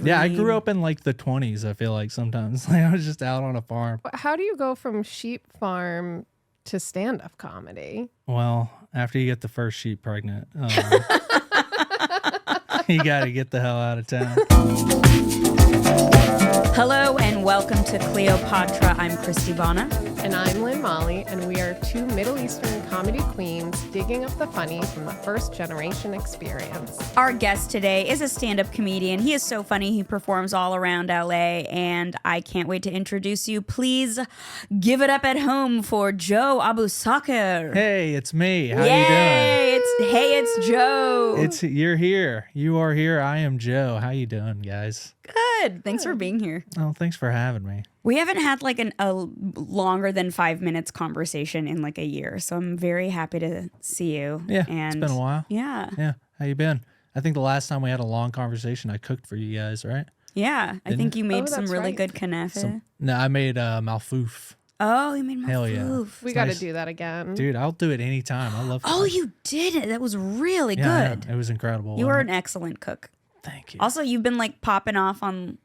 Yeah, I grew up in like the 20s, I feel like sometimes. Like I was just out on a farm. How do you go from sheep farm to stand-up comedy? Well, after you get the first sheep pregnant, you got to get the hell out of town. Hello and welcome to Cleopatra. I'm Christy Vana. And I'm Lynn Molly, and we are two Middle Eastern comedy queens digging up the funny from the first generation experience. Our guest today is a stand-up comedian. He is so funny. He performs all around LA, and I can't wait to introduce you. Please give it up at home for Joe Abousakher. Hey, it's me. How you doing? It's Joe. You're here. You are here. I am Joe. How you doing, guys? Good. Thanks for being here. Oh, thanks for having me. We haven't had like a longer than 5 minutes conversation in like a year, so I'm very happy to see you. Yeah, it's been a while. Yeah. Yeah, how you been? I think the last time we had a long conversation, I cooked for you guys, right? Yeah, I think you made some really good kanafa. No, I made malfouf. Oh, you made malfouf. Hell yeah. We got to do that again. Dude, I'll do it anytime. I love Oh, you did it. That was really good. Yeah, it was incredible. You were an excellent cook. Thank you. Also, you've been like popping off on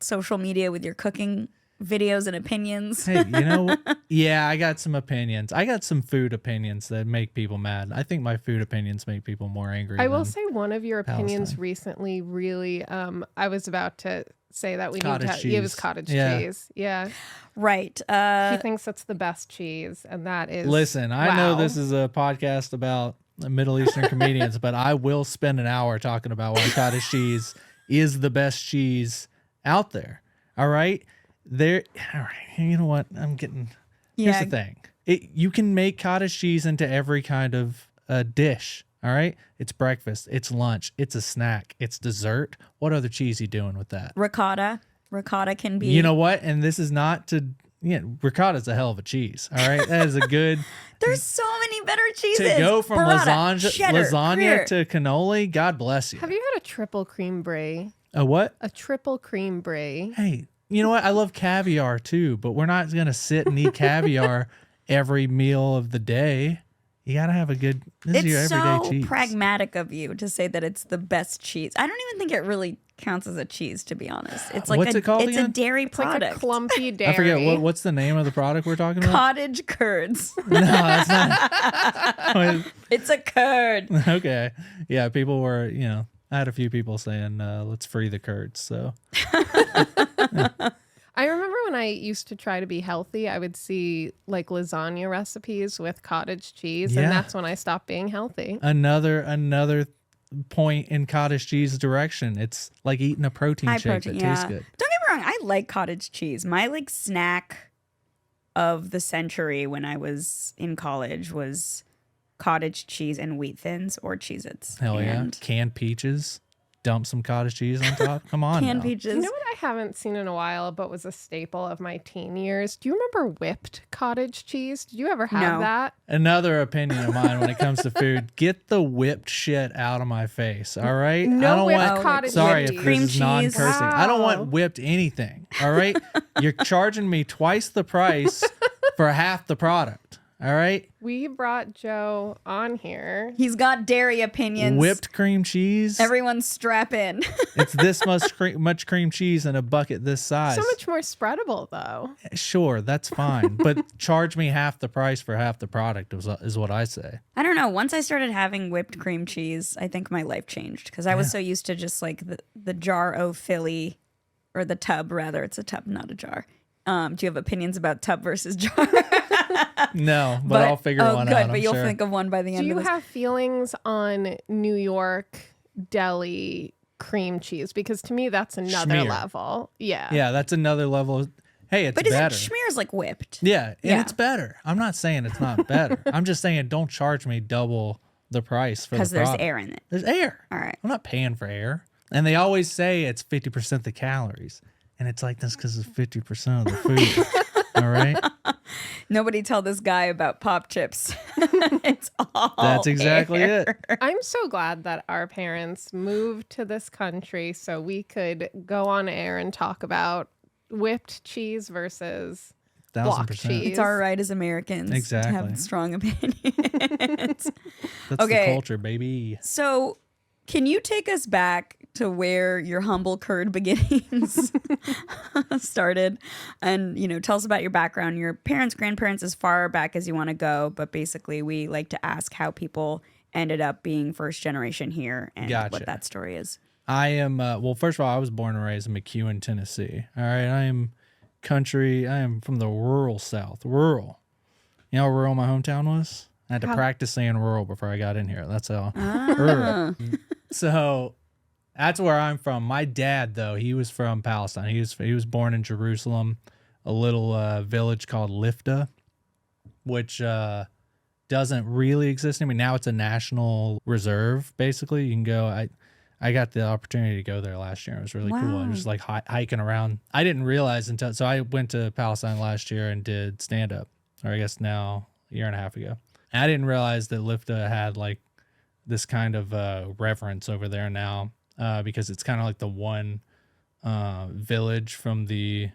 social media with your cooking videos and opinions. Hey, you know what? Yeah, I got some opinions. I got some food opinions that make people mad. I think my food opinions make people more angry. I will say one of your opinions Palestine. Recently really, I was about to say that we Cottage need to give us cottage cheese. Yeah. Right. He thinks it's the best cheese, and that is... Listen, I know this is a podcast about Middle Eastern comedians, but I will spend an hour talking about why cottage cheese is the best cheese out there. All right? All right. You know what? Here's the thing. You can make cottage cheese into every kind of dish. All right? It's breakfast. It's lunch. It's a snack. It's dessert. What other cheese you doing with that? Ricotta. Ricotta can be... You know what? And this is not to... ricotta's a hell of a cheese. All right? That is a good... There's so many better cheeses. To go from Burrata, cheddar, lasagna to cannoli, God bless you. Have you had a triple cream brie? A what? A triple cream brie. Hey, you know what? I love caviar too, but we're not going to sit and eat caviar every meal of the day. You got to have a good, this is your everyday cheese. It's so pragmatic of you to say that it's the best cheese. I don't even think it really counts as a cheese, to be honest. It's like What's it called It's again? a dairy product. Like a clumpy dairy. I forget, what's the name of the product we're talking about? Cottage curds. No, that's not. It's a curd. Okay. Yeah, people were, I had a few people saying, let's free the curds, so. I remember when I used to try to be healthy, I would see like lasagna recipes with cottage cheese, and that's when I stopped being healthy. Another point in cottage cheese direction. It's like eating a protein shake that tastes good. Don't get me wrong, I like cottage cheese. My like snack of the century when I was in college was cottage cheese and wheat thins or Cheez-Its. Hell yeah. Canned peaches. Dump some cottage cheese on top. Come on. Canned now. peaches. You know what I haven't seen in a while, but was a staple of my teen years? Do you remember whipped cottage cheese? Did you ever have that? Another opinion of mine when it comes to food. Get the whipped shit out of my face. All right. No I don't whipped want. cottage Sorry cheese. if Cream this is cheese. non-cursing. Wow. I don't want whipped anything. All right. You're charging me twice the price for half the product. All right. We brought Joe on here. He's got dairy opinions. Whipped cream cheese. Everyone strap in. It's this much cream cheese in a bucket this size. So much more spreadable, though. Sure, that's fine. But charge me half the price for half the product is what I say. I don't know. Once I started having whipped cream cheese, I think my life changed because I was so used to just like the jar o' Philly, or the tub rather. It's a tub, not a jar. Do you have opinions about tub versus jar? No, but I'll figure one out. But you'll think of one by the end Do of you this. have feelings on New York deli cream cheese? Because to me, that's another Schmear. level. Yeah. Yeah, that's another level. Hey, it's But better. isn't Schmear's like whipped? Yeah, and it's better. I'm not saying it's not better. I'm just saying don't charge me double the price for the product. Because there's air in it. There's air. All right. I'm not paying for air. And they always say it's 50% the calories. And it's like this because it's 50% of the food. All right? Nobody tell this guy about pop chips. It's all That's exactly air. it. I'm so glad that our parents moved to this country so we could go on air and talk about whipped cheese versus block 1000%. cheese. It's our right as Americans to have Exactly. strong opinions. That's the culture, baby. So Can you take us back to where your humble curd beginnings started? And, tell us about your background, your parents, grandparents, as far back as you want to go. But basically, we like to ask how people ended up being first generation here and what that story is. I am, first of all, I was born and raised in McEwen, Tennessee. All right. I am country. I am from the rural South. Rural. You know how rural my hometown was? I had to practice saying rural before I got in here. That's how. So that's where I'm from. My dad, though, he was from Palestine. He was born in Jerusalem, a little village called Lifta, which doesn't really exist anymore. Now it's a national reserve, basically. You can go. I got the opportunity to go there last year. It was really cool. I was just like hiking around. I didn't realize so I went to Palestine last year and did stand-up, or I guess now a year and a half ago. And I didn't realize that Lifta had like this kind of reverence over there now because it's kind of like the one village from the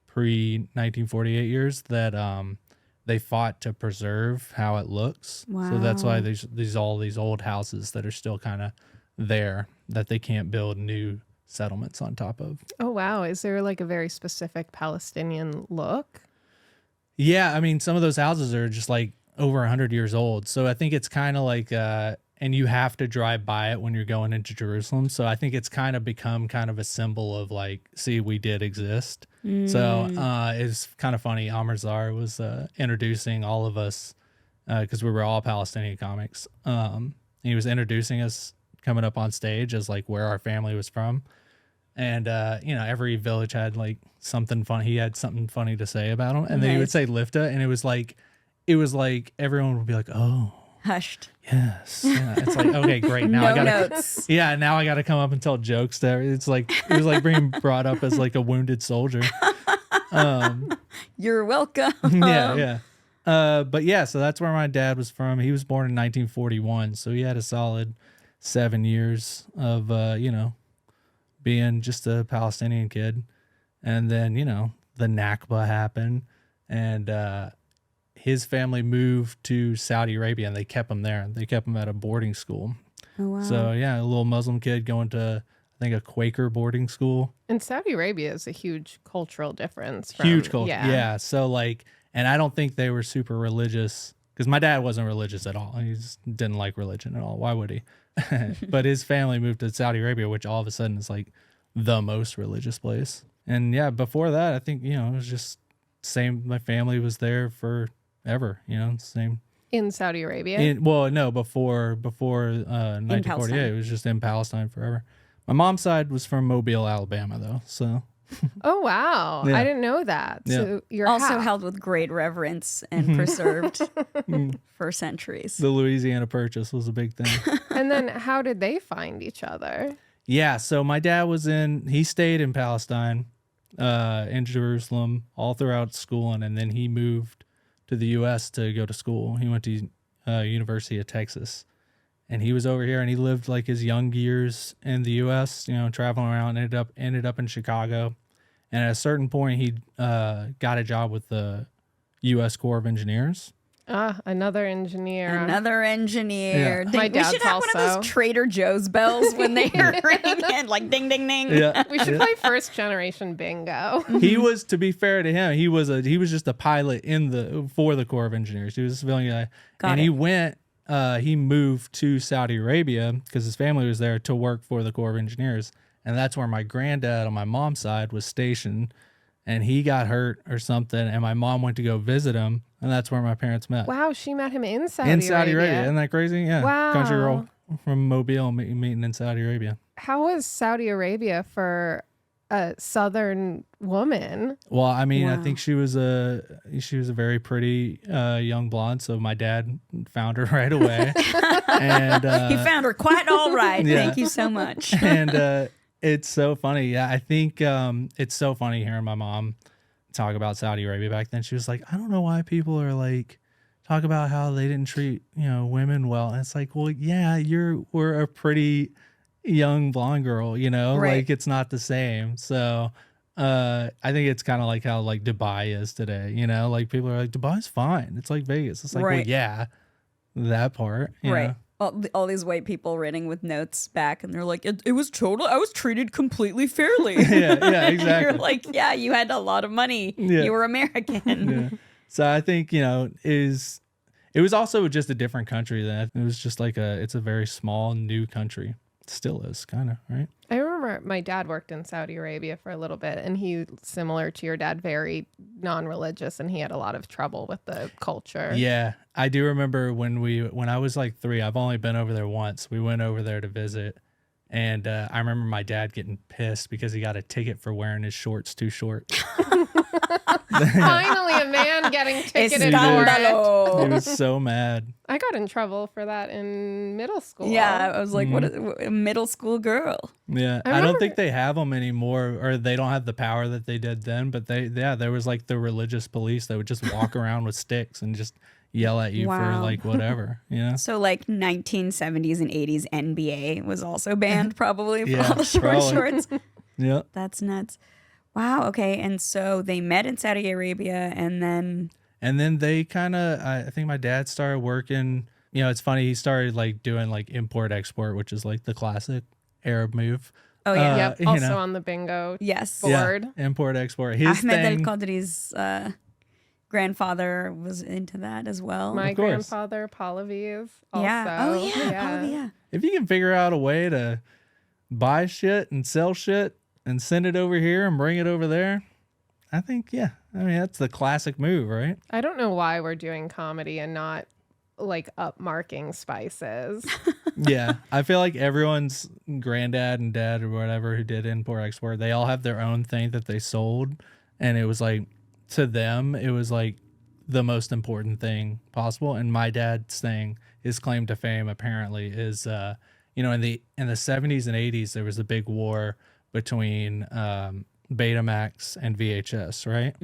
pre-1948 years that they fought to preserve how it looks. Wow. So that's why there's all these old houses that are still kind of there that they can't build new settlements on top of. Oh, wow. Is there like a very specific Palestinian look? Yeah. I mean, some of those houses are just like over 100 years old. So I think it's kind of like, and you have to drive by it when you're going into Jerusalem. So I think it's kind of become kind of a symbol of like, see, we did exist. So it's kind of funny. Amr Zar was introducing all of us because we were all Palestinian comics. He was introducing us coming up on stage as like where our family was from. And, every village had like something funny. He had something funny to say about them. And then he would say Lifta. And it was like everyone would be like, oh, hushed. Yes. Yeah. It's like, okay, great. Now I gotta notes. Yeah, now I gotta come up and tell jokes there. It was like being brought up as like a wounded soldier. You're welcome. Yeah. But yeah, so that's where my dad was from. He was born in 1941, so he had a solid 7 years of being just a Palestinian kid. And then, the Nakba happened, and his family moved to Saudi Arabia, and they kept him there. They kept him at a boarding school. Oh, wow. So, yeah, a little Muslim kid going to, I think, a Quaker boarding school. And Saudi Arabia is a huge cultural difference. Huge culture. Yeah. So, like, and I don't think they were super religious, because my dad wasn't religious at all. He just didn't like religion at all. Why would he? But his family moved to Saudi Arabia, which all of a sudden is like the most religious place. And, yeah, before that, I think, it was just same. My family was there forever, same. In Saudi Arabia? Before 1948. It was just in Palestine forever. My mom's side was from Mobile, Alabama, though. So. Oh, wow. Yeah. I didn't know that. Yeah. So you're also held with great reverence and preserved for centuries. The Louisiana Purchase was a big thing. And then how did they find each other? Yeah, so my dad he stayed in Palestine, in Jerusalem, all throughout schooling, and then he moved to the U.S. to go to school. He went to University of Texas, and he was over here, and he lived like his young years in the U.S., traveling around, ended up in Chicago. And at a certain point, he got a job with the U.S. Corps of Engineers. Another engineer. Yeah. My dad's we should have also one of those Trader Joe's bells when they ring and like ding, ding, ding. Yeah. We should play first generation bingo. He was, to be fair to him, he was just a pilot for the Corps of Engineers. He was a civilian guy. He moved to Saudi Arabia because his family was there to work for the Corps of Engineers. And that's where my granddad on my mom's side was stationed. And he got hurt or something, and my mom went to go visit him, and that's where my parents met. Wow, she met him in Saudi Arabia. Isn't that crazy? Yeah. Wow. Country girl from Mobile meeting in Saudi Arabia. How was Saudi Arabia for a Southern woman? Well, I mean, I think she was a very pretty young blonde, so my dad found her right away. And he found her quite all right. Yeah. Thank you so much. And it's so funny. Yeah, I think it's so funny hearing my mom talk about Saudi Arabia back then. She was like, I don't know why people are like talk about how they didn't treat women well. And it's like, well, yeah, we're a pretty young blonde girl, right. Like it's not the same. So I think it's kind of like how like Dubai is today. Like people are like, Dubai's fine. It's like Vegas. It's like, right. Well, yeah, that part. Right. all these white people writing with notes back, and they're like, it was total. I was treated completely fairly. Yeah, exactly. You're like, yeah, you had a lot of money. Yeah. You were American. Yeah. So I think, it was also just a different country then. It was just like it's a very small new country. It still is kind of, right? I remember my dad worked in Saudi Arabia for a little bit, and he, similar to your dad, very non-religious, and he had a lot of trouble with the culture. Yeah, I do remember when I was like 3. I've only been over there once. We went over there to visit, and I remember my dad getting pissed because he got a ticket for wearing his shorts too short. Finally, a man getting ticketed for it. Escándalo. He was so mad. I got in trouble for that in middle school. Yeah, I was like, what a middle school girl. Yeah, I don't think they have them anymore, or they don't have the power that they did then. But there was like the religious police that would just walk around with sticks and just yell at you for like whatever, So like 1970s and 80s NBA was also banned probably for all the short shorts. Yeah, That's nuts. Wow. Okay. And so they met in Saudi Arabia, and then they kind of, I think my dad started working. It's funny. He started like doing like import export, which is like the classic Arab move. Oh yeah. Yep. Also on the bingo Yes. board. Yeah, import export. His Ahmed thing, El Qadri's grandfather was into that as well. My Of course. grandfather, Pahlavi's, also. Yeah. Oh yeah. Probably, yeah. if you can figure out a way to buy shit and sell shit and send it over here and bring it over there, I think, that's the classic move, right? I don't know why we're doing comedy and not like upmarking spices. Yeah. I feel like everyone's granddad and dad or whatever who did import export, they all have their own thing that they sold. And it was like, to them, it was like the most important thing possible. And my dad's thing, his claim to fame apparently is, in the 70s and 80s, there was a big war between Betamax and VHS, right?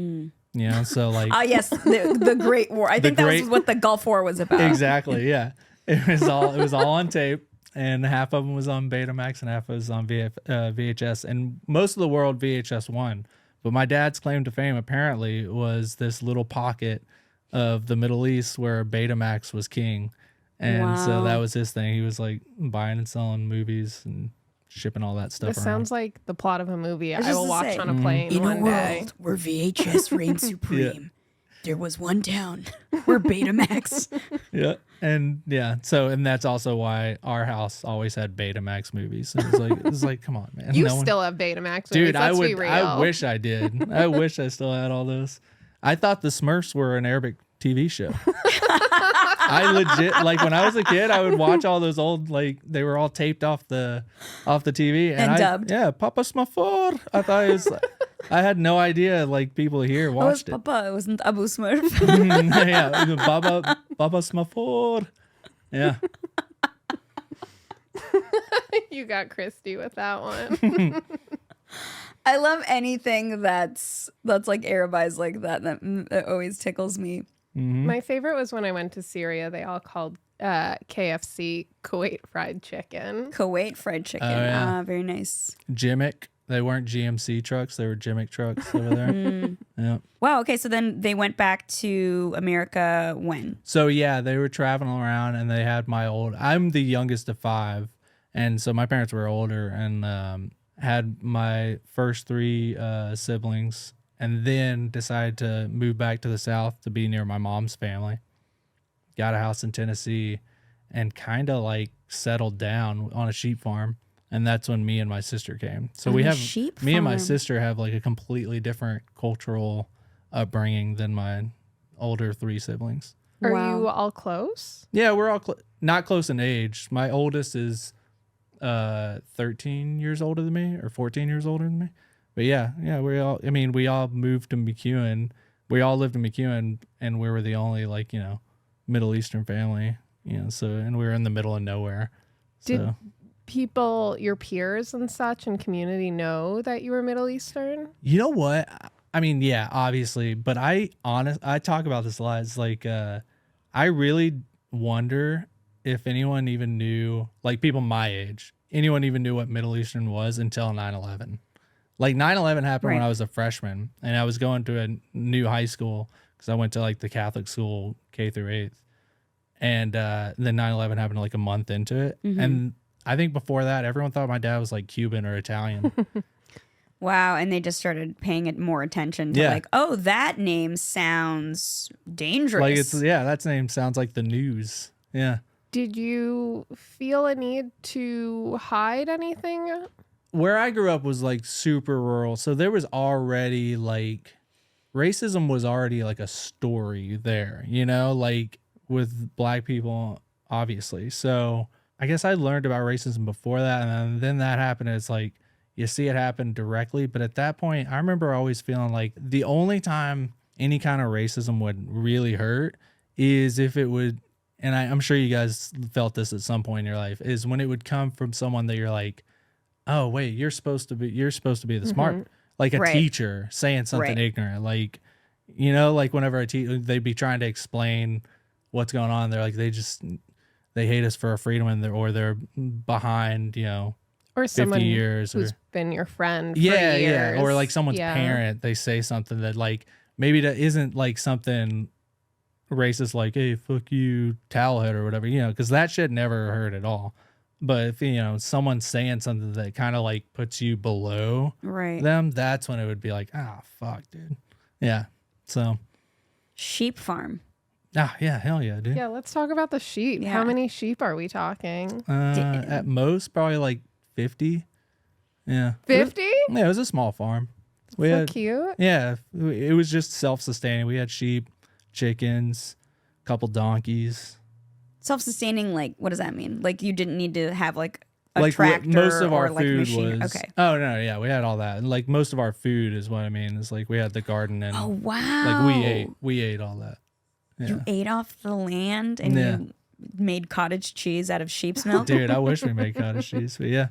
So like Yes, the Great War. I think that was what the Gulf War was about. Exactly, yeah. It was all on tape, and half of them was on Betamax and half was on VHS, and most of the world VHS won. But my dad's claim to fame apparently was this little pocket of the Middle East where Betamax was king. And so that was his thing. He was like buying and selling movies and shipping all that stuff This around. sounds like the plot of a movie I just will to watch say, on a plane one day. where VHS reigned supreme, there was one town where Betamax. Yeah. And and that's also why our house always had Betamax movies. It was like, come on, man. You still have Betamax movies, Dude, let's be real. I wish I did. I wish I still had all those. I thought the Smurfs were an Arabic TV show. I legit, like when I was a kid, I would watch all those old, like they were all taped off the TV And dubbed. Yeah, Papa Smafor. I thought it was. I had no idea like people here It was watched it. Papa. It wasn't Abu Smurf. Yeah, Baba Smafor. Yeah. You got Christie with that one. I love anything that's like Arabized like that. That always tickles me. My favorite was when I went to Syria. They all called KFC Kuwait Fried Chicken. Kuwait fried chicken. Oh, yeah. Very nice. Jimmick. They weren't GMC trucks. They were Jimmick trucks over there. Yeah. Wow. Okay. So then they went back to America when? So yeah, they were traveling around and they had I'm the youngest of 5. And so my parents were older and had my first 3 siblings, and then decided to move back to the South to be near my mom's family. Got a house in Tennessee and kind of like settled down on a sheep farm. And that's when me and my sister came. So On we a have sheep me and my farm. sister have like a completely different cultural upbringing than my older 3 siblings. Are Wow. you all close? Yeah, we're all not close in age. My oldest is 13 years older than me, or 14 years older than me. But yeah, we all moved to McEwen. We all lived in McEwen, and we were the only like, Middle Eastern family, so, and we were in the middle of nowhere. Did So people, your peers and such and community know that you were Middle Eastern? you know what? I mean, yeah, obviously, but I talk about this a lot. It's like, I really wonder if anyone even knew, like people my age, anyone even knew what Middle Eastern was until 9/11. Like 9/11 happened when Right. I was a freshman, and I was going to a new high school because I went to like the Catholic school K through 8th. And then 9/11 happened like a month into it. Mm-hmm. And I think before that, everyone thought my dad was like Cuban or Italian. Wow, and they just started paying it more attention to like, oh, that name sounds dangerous. Like that name sounds like the news. Yeah. Did you feel a need to hide anything? Where I grew up was like super rural. So there was already like racism was already like a story there, like with black people, obviously. So I guess I learned about racism before that. And then that happened. It's like, you see it happen directly. But at that point, I remember always feeling like the only time any kind of racism would really hurt is if it would, and I'm sure you guys felt this at some point in your life, is when it would come from someone that you're like, oh, wait, you're supposed to be the smart, like a teacher saying something ignorant. Like, like whenever they'd be trying to explain what's going on. They're like, they hate us for our freedom or they're behind, or 50 years who's been your friend for years. Yeah, or like someone's parent, they say something that like maybe that isn't like something racist, like, hey, fuck you, towelhead or whatever, because that shit never hurt at all. But if someone's saying something that kind of like puts you below them, that's when it would be like, fuck, dude. Yeah. So sheep farm. Yeah, hell yeah, dude. Yeah, let's talk about the sheep. Yeah. How many sheep are we talking? At most, probably like 50. Yeah. 50? Yeah, it was a small farm. Cute. Yeah, it was just self-sustaining. We had sheep, chickens, a couple donkeys. Self-sustaining, like, what does that mean? Like, you didn't need to have like a tractor most of our or like food machine. was. Okay. Oh no, yeah, we had all that, and like most of our food is what I mean. Is like we had the garden and. Oh wow. Like we ate all that. Yeah. You ate off the land and you made cottage cheese out of sheep's milk. Dude, I wish we made cottage cheese, but yeah.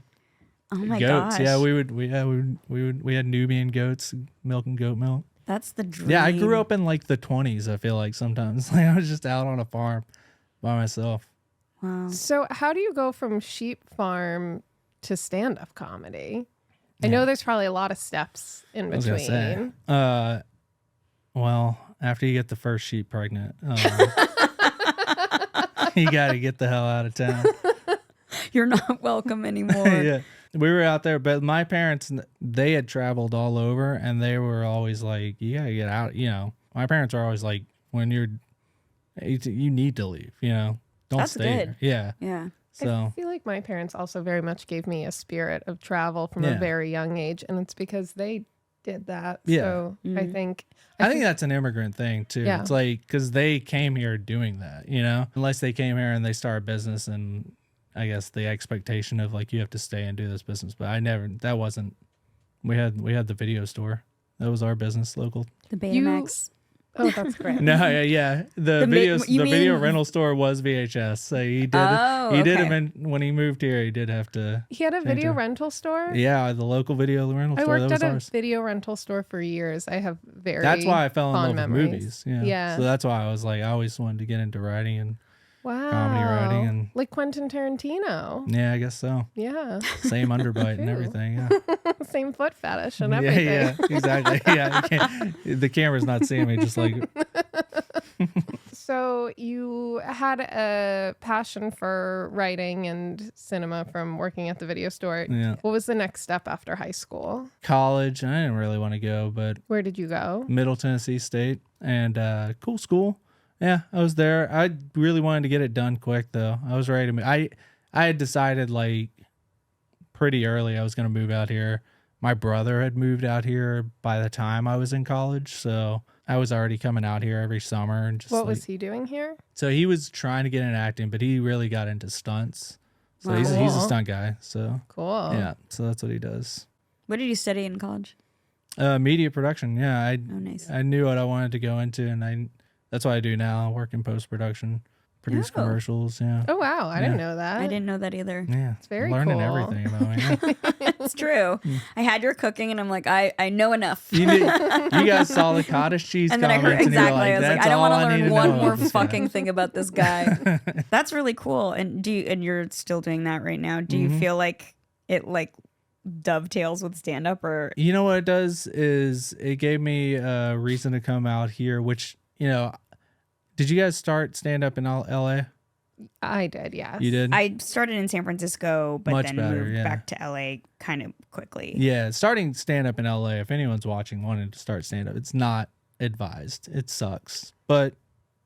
Oh my goats. gosh. Yeah, we had Nubian goats, milking goat milk. That's the dream. Yeah, I grew up in like the 20s. I feel like sometimes like I was just out on a farm by myself. Wow. So how do you go from sheep farm to stand-up comedy? I know there's probably a lot of steps in I was gonna between. say, well, after you get the first sheep pregnant, you got to get the hell out of town. You're not welcome anymore. Yeah. We were out there, but my parents, they had traveled all over and they were always like, you got to get out. My parents are always like, when you need to leave, don't That's stay good. there. Yeah. Yeah. So I feel like my parents also very much gave me a spirit of travel from a very young age, and it's because they did that. Yeah. So I think that's an immigrant thing too. Yeah. It's like, because they came here doing that, unless they came here and they start a business and I guess the expectation of like, you have to stay and do this business. But that wasn't, we had the video store. That was our business local. The Betamax. oh, that's great. No, yeah. The video rental store was VHS. So he did him when he moved here. He did have to. He had a video rental store? Yeah, the local video rental I store. worked That was at ours. a video rental store for years. I have very That's why I fell in fond love memories. with movies. Yeah. Yeah. So that's why I was like, I always wanted to get into writing and Wow. comedy writing and like Quentin Tarantino. yeah, I guess so. Yeah. Same underbite and everything. Yeah. Same foot fetish and everything. Yeah, exactly. Yeah, the camera's not seeing me. Just like So you had a passion for writing and cinema from working at the video store. Yeah. What was the next step after high school? college. I didn't really want to go, but Where did you go? Middle Tennessee State and cool school. Yeah, I was there. I really wanted to get it done quick though. I was ready to. I had decided like pretty early I was going to move out here. My brother had moved out here by the time I was in college, so I was already coming out here every summer and just. What was he doing here? So he was trying to get into acting, but he really got into stunts. So Wow. he's a Cool. stunt guy. So Cool. yeah, so that's what he does. What did you study in college? Media production. Yeah, Oh, nice. I knew what I wanted to go into, and that's what I do now. I work in post production, produce Oh. commercials. Yeah, Oh, wow. I didn't know that. I didn't know that either. yeah, It's very learning cool. everything about me. Yeah. It's true. I had your cooking and I'm like, I know enough. you guys saw the cottage cheese And then I heard comments, and you were exactly. I was like, "That's I don't all want to need learn know one about more this guy." fucking thing about this guy. That's really cool. And you're still doing that right now? Do you feel like it like dovetails with stand up or? You know what it does is it gave me a reason to come out here. Which did you guys start stand up in LA? I did, yes. You did? I started in San Francisco, but Much then better, moved yeah. back to LA kind of quickly. Yeah, starting stand-up in LA, if anyone's watching wanting to start stand-up, it's not advised. It sucks. But,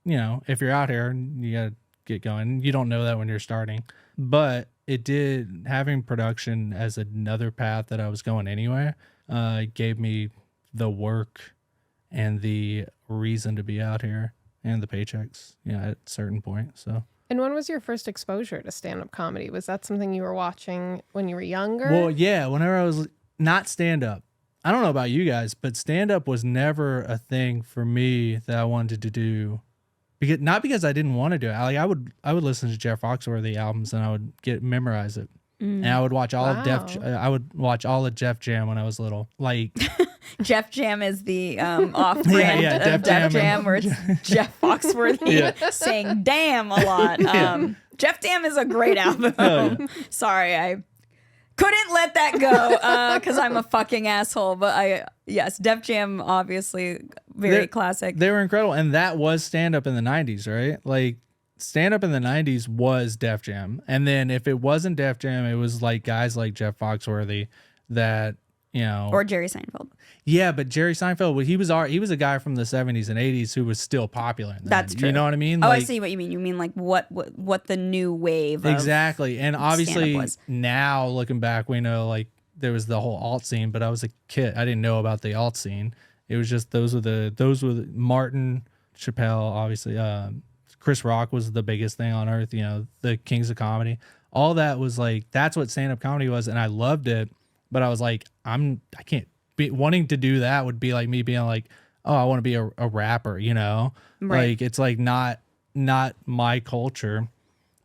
if you're out here, you got to get going. You don't know that when you're starting. But it did, having production as another path that I was going anyway, gave me the work and the reason to be out here and the paychecks, at a certain point, so... And when was your first exposure to stand-up comedy? Was that something you were watching when you were younger? Well, yeah, whenever I was not stand-up. I don't know about you guys, but stand-up was never a thing for me that I wanted to do. Not because I didn't want to do it. I would listen to Jeff Foxworthy albums and I would memorize it. And I would watch all of Jeff Jam when I was little. Like Jeff Jam is the off-brand of Def Jam, where it's Jeff Foxworthy saying "damn" a lot. Jeff Jam is a great album. Sorry, I couldn't let that go because I'm a fucking asshole. But yes, Def Jam obviously very classic. They were incredible, and that was stand-up in the 90s, right? Like stand-up in the 90s was Def Jam, and then if it wasn't Def Jam, it was like guys like Jeff Foxworthy that. Or Jerry Seinfeld. Yeah, but Jerry Seinfeld, he was a guy from the 70s and 80s who was still popular in the That's 90s. true. You know what I mean? I see what you mean. You mean like what the new wave exactly. And obviously was. Now looking back, we know like there was the whole alt scene, but I was a kid. I didn't know about the alt scene. It was just those were Martin, Chappelle, obviously. Chris Rock was the biggest thing on earth, the kings of comedy. All that was like, that's what stand-up comedy was, and I loved it. But I was like, I can't be wanting to do that would be like me being like, oh, I want to be a rapper, Right. Like it's like not my culture.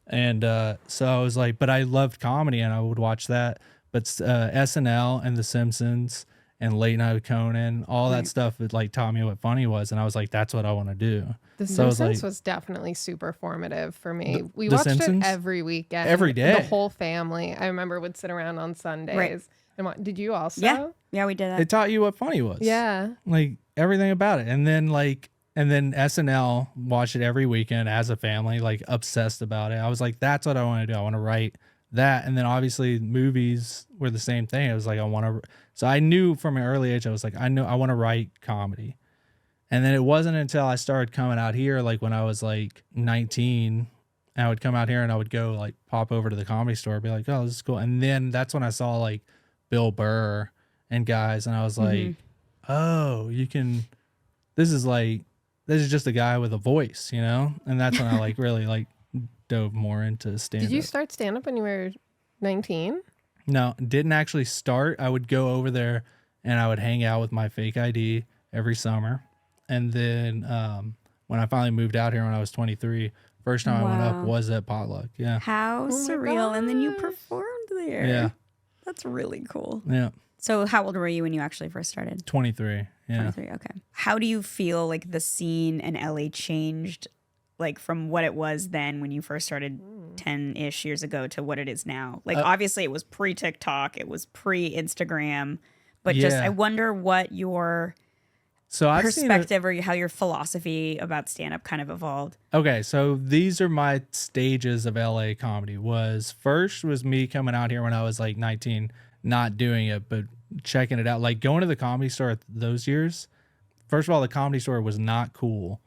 And so I was like, but I loved comedy and I would watch that. But SNL and The Simpsons and Late Night with Conan, all that stuff it like taught me what funny was. And I was like, that's what I want to do. The Simpsons was definitely super formative for me. We watched Simpsons? it every weekend. Every day. The whole family. I remember would sit around on Sundays. Right. And did you also? Yeah, we did that. It taught you what funny was. Yeah. Like everything about it. And then SNL, watch it every weekend as a family, like obsessed about it. I was like, that's what I want to do. I want to write that. And then obviously movies were the same thing. I was like, so I knew from an early age, I was like, I want to write comedy. And then it wasn't until I started coming out here, like when I was like 19, I would come out here and I would go like pop over to the Comedy Store, be like, oh, this is cool. And then that's when I saw like Bill Burr and guys, and I was like, oh, this is just a guy with a voice, And that's when I like really like dove more into stand-up. Did you start stand-up when you were 19? No, didn't actually start. I would go over there and I would hang out with my fake ID every summer. And then when I finally moved out here when I was 23, first time I went up was at Potluck. Yeah. How surreal. And then you performed there. Yeah. That's really cool. Yeah. So how old were you when you actually first started? 23. Yeah. 23, okay. How do you feel like the scene in LA changed like from what it was then when you first started 10-ish years ago to what it is now? Like obviously it was pre-TikTok, it was pre-Instagram, but just I wonder what your perspective or how your philosophy about stand-up kind of evolved. Okay, so these are my stages of LA comedy. First was me coming out here when I was like 19, not doing it, but checking it out. Like going to the Comedy Store those years. First of all, the Comedy Store was not cool.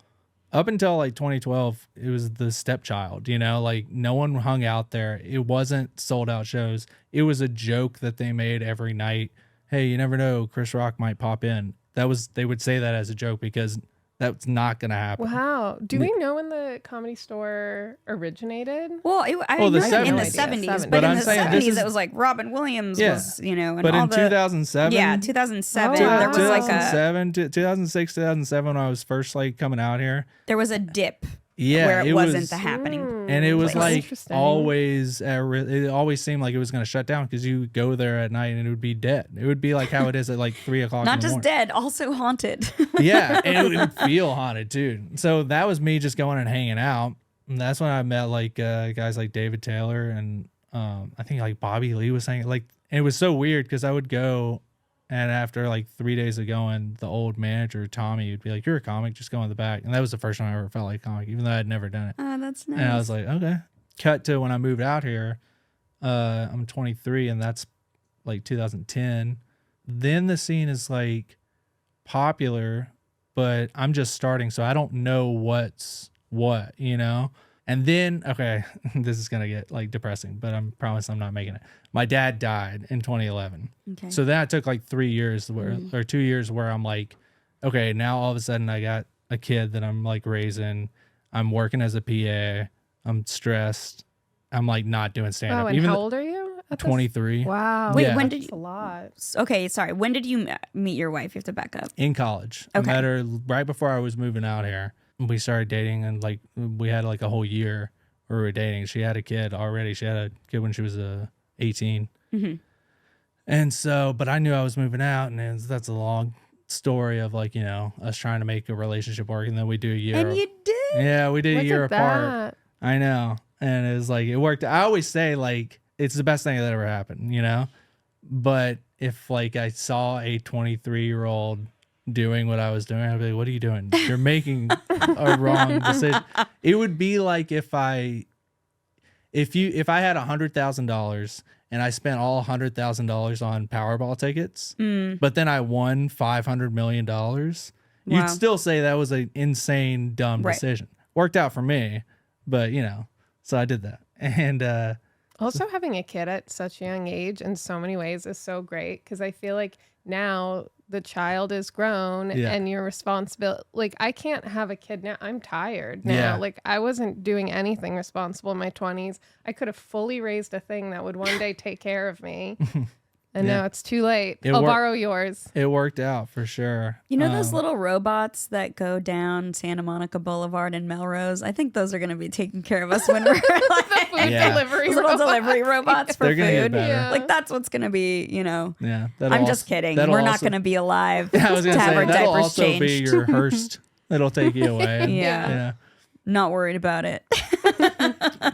Up until like 2012, it was the stepchild, like no one hung out there. It wasn't sold out shows. It was a joke that they made every night. Hey, you never know, Chris Rock might pop in. They would say that as a joke because that's not going to happen. Wow. Do we know when the Comedy Store originated? Well, I know in the 70s, but in the 70s it was like Robin Williams was, and but all in 2007? Yeah, 2007. There was 2006, 2007 when I was first like coming out here. There was a dip. Yeah, where it wasn't the happening. And it was like always, it always seemed like it was going to shut down because you go there at night and it would be dead. It would be like how it is at like 3 o'clock. Not just dead, also haunted. Yeah, and it would feel haunted too. So that was me just going and hanging out. And that's when I met like guys like David Taylor and I think like Bobby Lee was saying like, and it was so weird because I would go And after like 3 days of going, the old manager, Tommy, would be like, "You're a comic, just go in the back." And that was the first time I ever felt like a comic, even though I'd never done it. Oh, that's nice. And I was like, okay. Cut to when I moved out here. I'm 23, and that's like 2010. Then the scene is like popular, but I'm just starting, so I don't know what's what, you know? And then, okay, this is going to get like depressing, but I promise I'm not making it. My dad died in 2011. Okay. So then I took like 3 years where, or 2 years where I'm like, okay, now all of a sudden I got a kid that I'm like raising. I'm working as a PA. I'm stressed. I'm like not doing stand up. Oh, and how old are you? 23. Wow. Wait, Yeah. when did That's a you? lot. Okay, sorry. When did you meet your wife? You have to back up. In college. Okay. I met her right before I was moving out here. We started dating, and like we had like a whole year where we were dating. She had a kid already. She had a kid when she was 18. Mm-hmm. And so, but I knew I was moving out, and that's a long story of like, you know, us trying to make a relationship work, and then we do a year. And you did. Yeah, we did a Look year at apart. that. I know. And it was like, it worked. I always say like, it's the best thing that ever happened, you know? But if like I saw a 23-year-old doing what I was doing, I'd be like, what are you doing? You're making a wrong decision. It would be like if I had $100,000 and I spent all $100,000 on Powerball tickets, but then I won $500 million, Wow. you'd still say that was an insane, dumb Right. decision. Worked out for me, but you know, so I did that. And Also, having a kid at such a young age in so many ways is so great because I feel like now the child is grown Yeah. and you're responsible. Like, I can't have a kid now. I'm tired now. Yeah. Like, I wasn't doing anything responsible in my 20s. I could have fully raised a thing that would one day take care of me. And Yeah. now it's too late. It I'll wor- borrow yours. it worked out for sure. You know those little robots that go down Santa Monica Boulevard in Melrose? I think those are going to be taking care of us when we're like Food Yeah. delivery. those little robot. delivery robots for They're gonna get food. better. Yeah. Like that's what's going to be, you know. Yeah. I'm just kidding. We're not going to be alive I was to gonna have say our that'll diapers also changed. be your Hearst. It'll take you away. Yeah. Yeah. Not worried about it.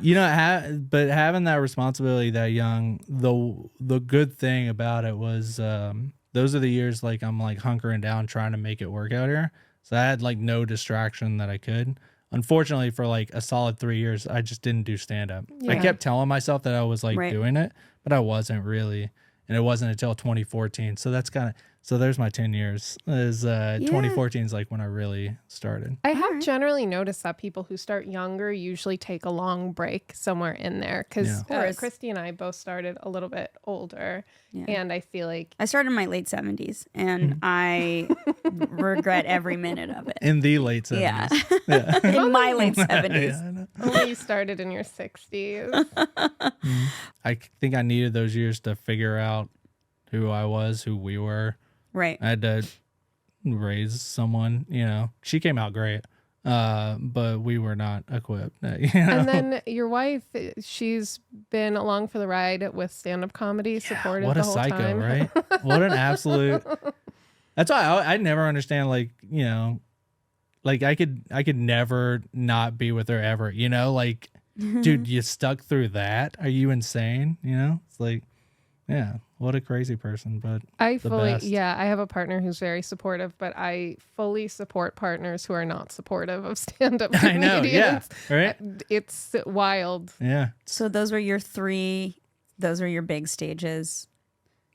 You know, but having that responsibility that young, the good thing about it was those are the years like I'm like hunkering down trying to make it work out here. So I had like no distraction that I could. Unfortunately, for like a solid 3 years, I just didn't do stand up. I Yeah. kept telling myself that I was like Right. doing it, but I wasn't really. And it wasn't until 2014. So that's kind of, so there's my 10 years. Is 2014 is like when I really started. I have Alright. generally noticed that people who start younger usually take a long break somewhere in there because Yeah. Of course. Christy and I both started a little bit older, Yeah. and I feel like I started in my late 70s and I regret every minute of it. In the late 70s. Yeah. Yeah. In my late Yeah, 70s. I know. only you started in your 60s. I think I needed those years to figure out who I was, who we were. Right. I had to raise someone, you know. She came out great, but we were not equipped. You know? And then your wife, she's been along for the ride with stand-up comedy, supported What the a whole psycho, time. right? What an absolute. That's why I never understand, like, you know, like I could never not be with her ever, you know, like, dude, you stuck through that. Are you insane? You know, it's like, yeah, what a crazy person, but I the fully, best. yeah, I have a partner who's very supportive, but I fully support partners who are not supportive of stand-up I comedians. know, yeah, right, It's wild. yeah, So those were your big stages.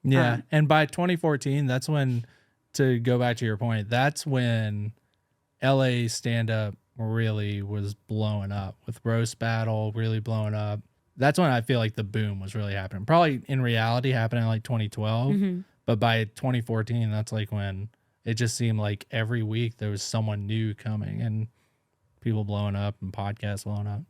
yeah. And by 2014, that's when, to go back to your point, that's when LA stand-up really was blowing up, with Roast Battle really blowing up. That's when I feel like the boom was really happening. Probably in reality happening in like 2012, Mm-hmm. but by 2014, that's like when it just seemed like every week there was someone new coming and people blowing up and podcasts blowing up.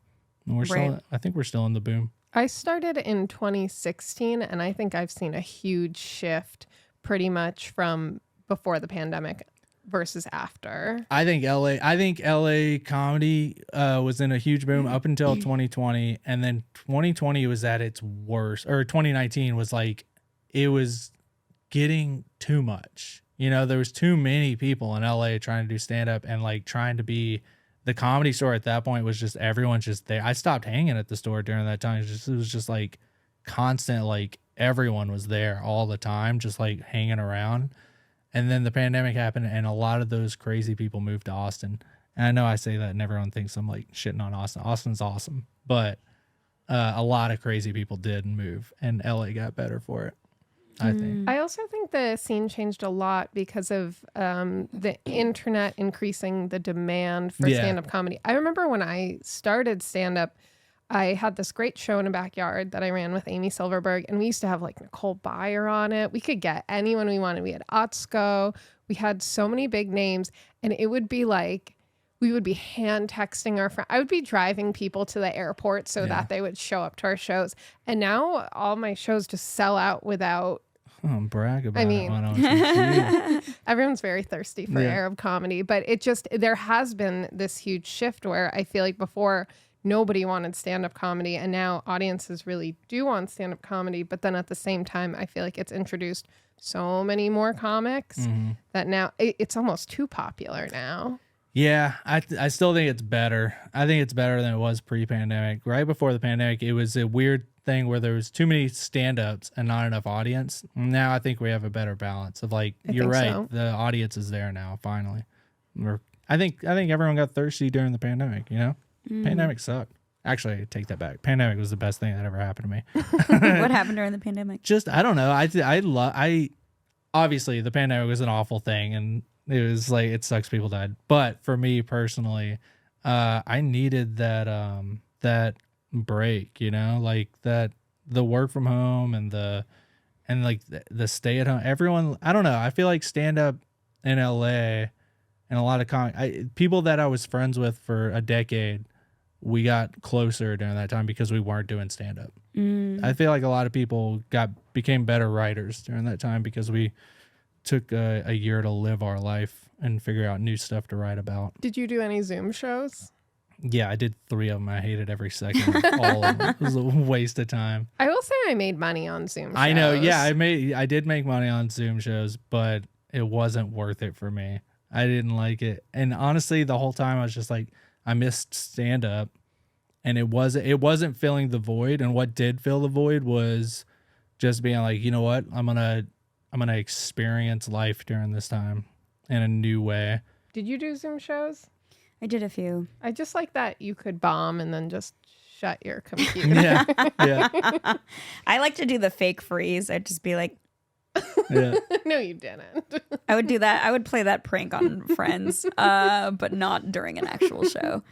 And we're Right. still, I think we're still in the boom. I started in 2016, and I think I've seen a huge shift pretty much from before the pandemic versus after. I think LA comedy was in a huge boom up until 2020, and then 2020 was at its worst, or 2019 was like, it was getting too much. You know, there was too many people in LA trying to do stand up, and like trying to be the Comedy Store at that point was just everyone's just there. I stopped hanging at the store during that time. It was just like constant, like everyone was there all the time, just like hanging around. And then the pandemic happened, and a lot of those crazy people moved to Austin. And I know I say that and everyone thinks I'm like shitting on Austin. Austin's awesome, but a lot of crazy people did move, and LA got better for it, I think. I also think the scene changed a lot because of the internet increasing the demand for stand-up comedy. I remember when I started stand-up, I had this great show in a backyard that I ran with Amy Silverberg, and we used to have like Nicole Byer on it. We could get anyone we wanted. We had Otsko. We had so many big names, and it would be like, we would be hand texting our friend. I would be driving people to the airport so that they would show up to our shows. And now all my shows just sell out without. Oh, brag about it. Why don't you? Everyone's very thirsty for Arab comedy, but there has been this huge shift where I feel like before nobody wanted stand-up comedy, and now audiences really do want stand-up comedy. But then at the same time, I feel like it's introduced so many more comics that now it's almost too popular now. Yeah, I still think it's better. I think it's better than it was pre-pandemic. Right before the pandemic, it was a weird thing where there was too many stand-ups and not enough audience. Now I think we have a better balance of like, you're right, so. The audience is there now, finally. I think everyone got thirsty during the pandemic, you know? Pandemic sucked. Actually, I take that back. Pandemic was the best thing that ever happened to me. What happened during the pandemic? Just, I don't know. I obviously the pandemic was an awful thing, and it was like, it sucks people died. But for me personally, I needed that break, you know, like the work from home and the stay at home. Everyone, I don't know. I feel like stand up in LA and a lot of people that I was friends with for a decade, we got closer during that time because we weren't doing stand up. I feel like a lot of people became better writers during that time because we took a year to live our life and figure out new stuff to write about. Did you do any Zoom shows? Yeah, I did 3 of them. I hated every second of all of them. It was a waste of time. I will say I made money on Zoom shows. I know. Yeah, I did make money on Zoom shows, but it wasn't worth it for me. I didn't like it. And honestly, the whole time I was just like, I missed stand up, and it wasn't filling the void. And what did fill the void was just being like, you know what? I'm going to experience life during this time in a new way. Did you do Zoom shows? I did a few. I just like that you could bomb and then just shut your computer. Yeah. I like to do the fake freeze. I'd just be like, yeah. No, you didn't. I would do that. I would play that prank on friends, but not during an actual show.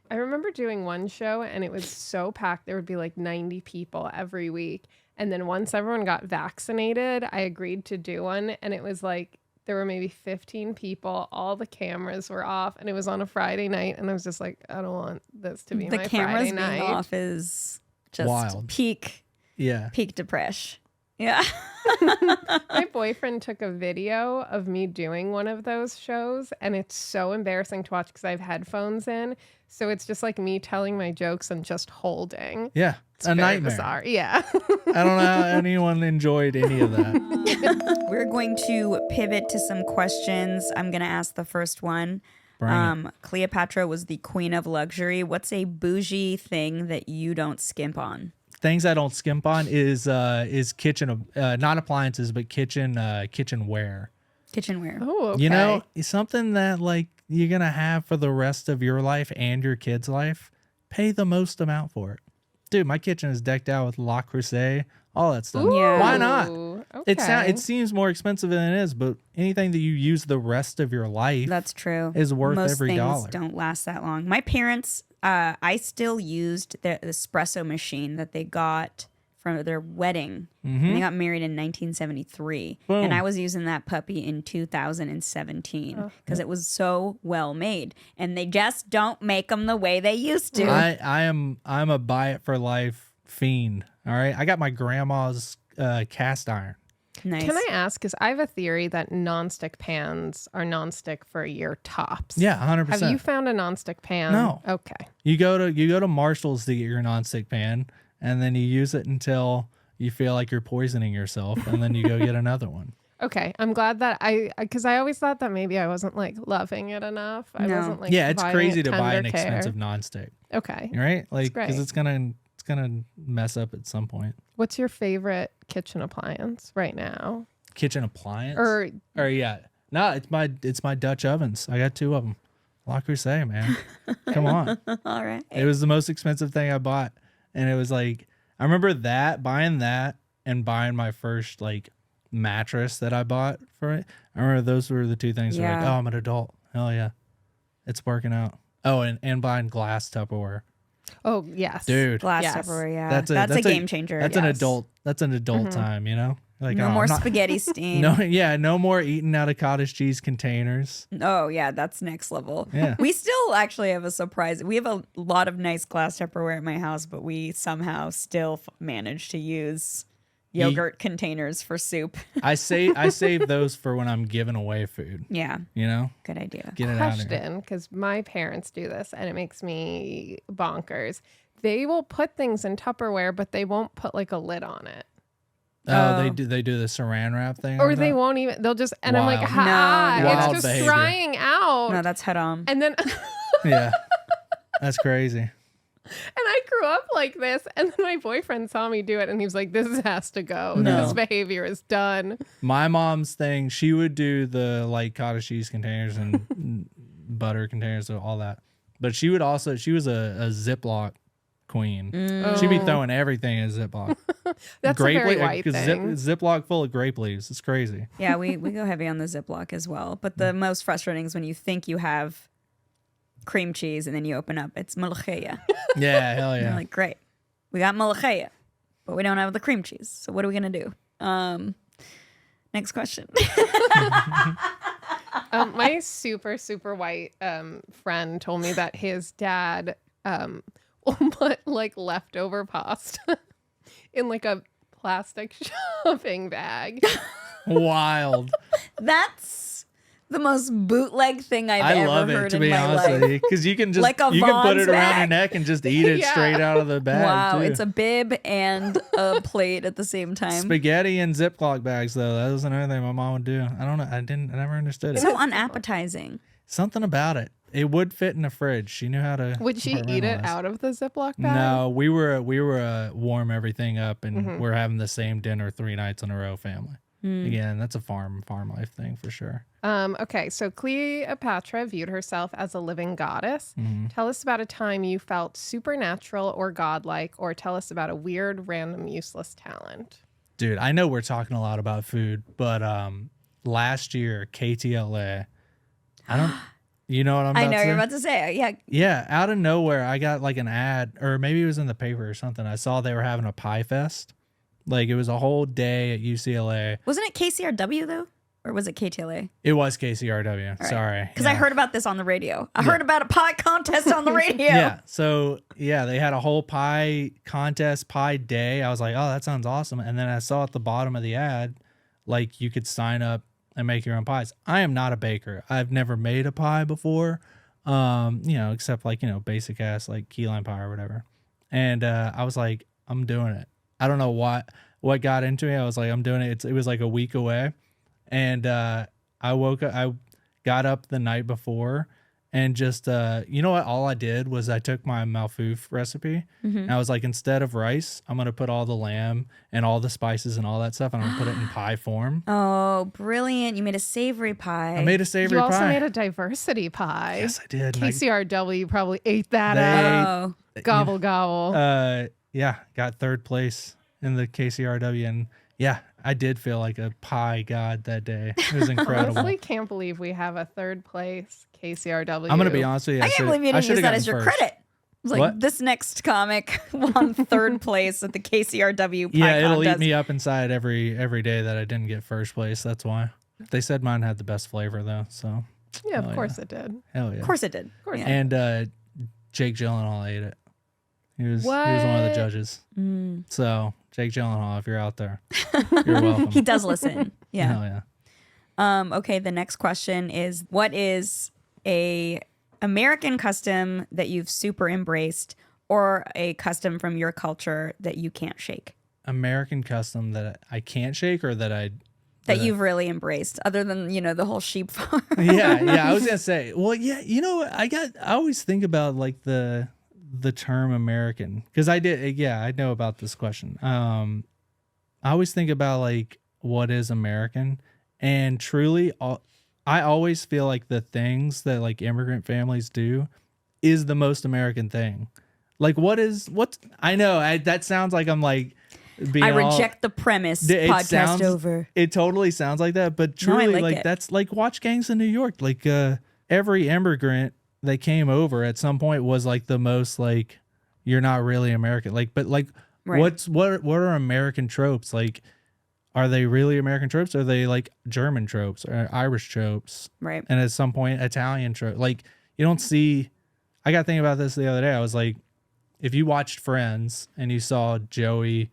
I remember doing one show and it was so packed. There would be like 90 people every week. And then once everyone got vaccinated, I agreed to do one. And it was like, there were maybe 15 people. All the cameras were off. And it was on a Friday night. And I was just like, I don't want this to be my Friday night. The cameras being off is just wild. Peak depression. Yeah. My boyfriend took a video of me doing one of those shows, and it's so embarrassing to watch because I have headphones in. So it's just like me telling my jokes and just holding. Yeah. It's a nightmare. Bizarre. Yeah. I don't know how anyone enjoyed any of that. We're going to pivot to some questions. I'm going to ask the first one. Cleopatra was the queen of luxury. What's a bougie thing that you don't skimp on? Things I don't skimp on is kitchen, not appliances, but kitchenware. Kitchenware. Oh, okay. You know, something that like you're gonna have for the rest of your life and your kids' life. Pay the most amount for it, dude. My kitchen is decked out with Le Creuset, all that stuff. Yeah. Why not? Okay. It seems more expensive than it is, but anything that you use the rest of your life, that's true, is worth most every things dollar. Don't last that long. My parents. I still used the espresso machine that they got from their wedding. Mm-hmm. And they got married in 1973. Boom. And I was using that puppy in 2017 because it was so well made. And they just don't make them the way they used to. I'm a buy it for life fiend. All right. I got my grandma's cast iron. Nice. Can I ask, because I have a theory that nonstick pans are nonstick for a year tops. Yeah, 100%. Have you found a nonstick pan? No. Okay. You go to Marshall's to get your nonstick pan, and then you use it until you feel like you're poisoning yourself, and then you go get another one. Okay, I'm glad that because I always thought that maybe I wasn't like loving it enough. I wasn't like it's crazy to buy an care. expensive nonstick. Okay, right? Like because it's gonna gonna mess up at some point. What's your favorite kitchen appliance right now? Kitchen appliance? Or yeah. No, it's my Dutch ovens. I got 2 of them. La Crusade, man. Come on. All right. It was the most expensive thing I bought. And it was like, I remember buying that and buying my first like mattress that I bought for it. I remember those were the 2 things that were like, oh, I'm an adult. Hell yeah. It's working out. Oh, and buying glass Tupperware. Oh, yes. Dude. Glass Yes. Tupperware, yeah. That's That's a game changer. That's an adult time, you know? Like, No oh, more I'm not- spaghetti steam. no more eating out of cottage cheese containers. Oh, yeah, that's next level. Yeah. We still actually have a surprise. We have a lot of nice glass Tupperware at my house, but we somehow still manage to use yogurt containers for soup. I save those for when I'm giving away food. Yeah, You know, good idea. get it out there. Question, because my parents do this and it makes me bonkers. They will put things in Tupperware, but they won't put like a lid on it. Oh, they do the saran wrap thing, Or on they top? won't even, they'll just, and I'm like, Wild. No. Wild it's just behavior. drying out. No, that's haram. And then, and Yeah, that's crazy. I grew up like this. And then my boyfriend saw me do it and he was like, this has to go. No. This behavior is done. My mom's thing, she would do the like cottage cheese containers and butter containers and all that, but she was a Ziploc queen. She'd be throwing everything in a Ziploc. That's a very white 'cause thing. Ziploc full of grape leaves. It's crazy. Yeah, we go heavy on the Ziploc as well. But the most frustrating is when you think you have cream cheese and then you open up, it's malakhaya. Yeah, hell You're yeah. like, great, we got malakhaya, but we don't have the cream cheese. So what are we gonna do? Next question. My super, super white friend told me that his dad will put like leftover pasta in like a plastic shopping bag. Wild. That's the most bootleg thing I've I ever love it, heard to in be my honest life. with you, because you can just Like a you can put Vons it around your bag. neck and just eat it Yeah. straight out of the bag. Wow, too. it's a bib and a plate at the same time. Spaghetti and Ziploc bags, though. That was another thing my mom would do. I don't know. I never understood it. So unappetizing. Something about it. It would fit in the fridge. She knew how to. Would she eat it compartmentalize. out of the Ziploc bag? No, we were warm everything up, and Mm-hmm. we're having the same dinner 3 nights in a row, family. Hmm. Again, that's a farm life thing for sure. Okay, so Cleopatra viewed herself as a living goddess. Mm-hmm. Tell us about a time you felt supernatural or godlike, or tell us about a weird, random, useless talent. Dude, I know we're talking a lot about food, but last year KTLA, I don't. You know what I'm about I know to you're say? about to say. Yeah. Yeah, out of nowhere, I got like an ad, or maybe it was in the paper or something. I saw they were having a pie fest. Like it was a whole day at UCLA. Wasn't it KCRW though? Or was it KTLA? It was KCRW. Sorry. Because I Yeah. heard about this on the radio. I heard about a pie contest on the radio. Yeah. So yeah, they had a whole pie contest, pie day. I was like, oh, that sounds awesome. And then I saw at the bottom of the ad, like you could sign up and make your own pies. I am not a baker. I've never made a pie before. Except like, basic ass like key lime pie or whatever. And I was like, I'm doing it. I don't know what got into me. I was like, I'm doing it. It was like a week away. And I woke up, I got up the night before and just, you know what? All I did was I took my malfouf recipe and I was like, instead of rice, I'm going to put all the lamb and all the spices and all that stuff. And I'm going to put it in pie form. Oh, brilliant. You made a savory pie. I made a savory You pie. also made a diversity pie. Yes, I did. And KCRW probably ate that They- up. Oh, Gobble, gobble. yeah, got 3rd place in the KCRW. And yeah, I did feel like a pie god that day. It was incredible. Honestly, can't believe we have a 3rd place KCRW. I'm going to be honest with you. I can't believe you didn't use that as your credit. It was like, What? this next comic won 3rd place at the KCRW pie Yeah, it'll contest. eat me up inside every day that I didn't get 1st place. That's why. They said mine had the best flavor though. So Yeah, of Oh, course it did. hell yeah. Of course it did. Of course. Yeah. And Jake Gyllenhaal ate it. He was one of the What? judges. So Jake Gyllenhaal, if you're out there, you're welcome. He does listen. Yeah. Hell yeah. Okay, the next question is, what is a American custom that you've super embraced or a custom from your culture that you can't shake? American custom that I can't shake or that I That you've really embraced, other than, the whole sheep farm. yeah, I was gonna say, well, yeah, I always think about like the the term American, because I know about this question. I always think about like what is American, and truly, I always feel like the things that like immigrant families do is the most American thing. Like I know that sounds like I'm like being I reject the premise. Podcast over. It totally sounds like that, but truly, like it. That's like watch Gangs in New York. Like every immigrant that came over at some point was like the most like you're not really American. Like, but like what are American tropes? Like, are they really American tropes? Or are they like German tropes or Irish tropes? Right. And at some point, Italian tropes. Like you don't see. I got to think about this the other day. I was like, if you watched Friends and you saw Joey,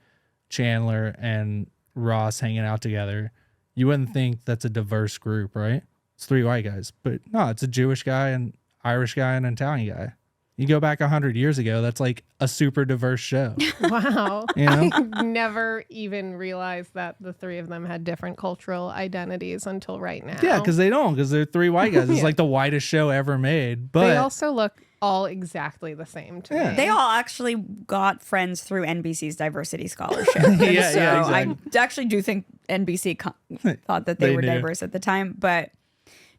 Chandler, and Ross hanging out together, you wouldn't think that's a diverse group, right? It's 3 white guys, but no, it's a Jewish guy, an Irish guy, and an Italian guy. You go back 100 years ago, that's like a super diverse show. Wow. You know? I never even realized that the three of them had different cultural identities until right now. Yeah, because they're 3 white guys. It's like the whitest show ever made. But they also look all exactly the same to me. They all actually got Friends through NBC's diversity scholarship. Yeah, so exactly. I actually do think NBC thought that they were knew. diverse at the time, but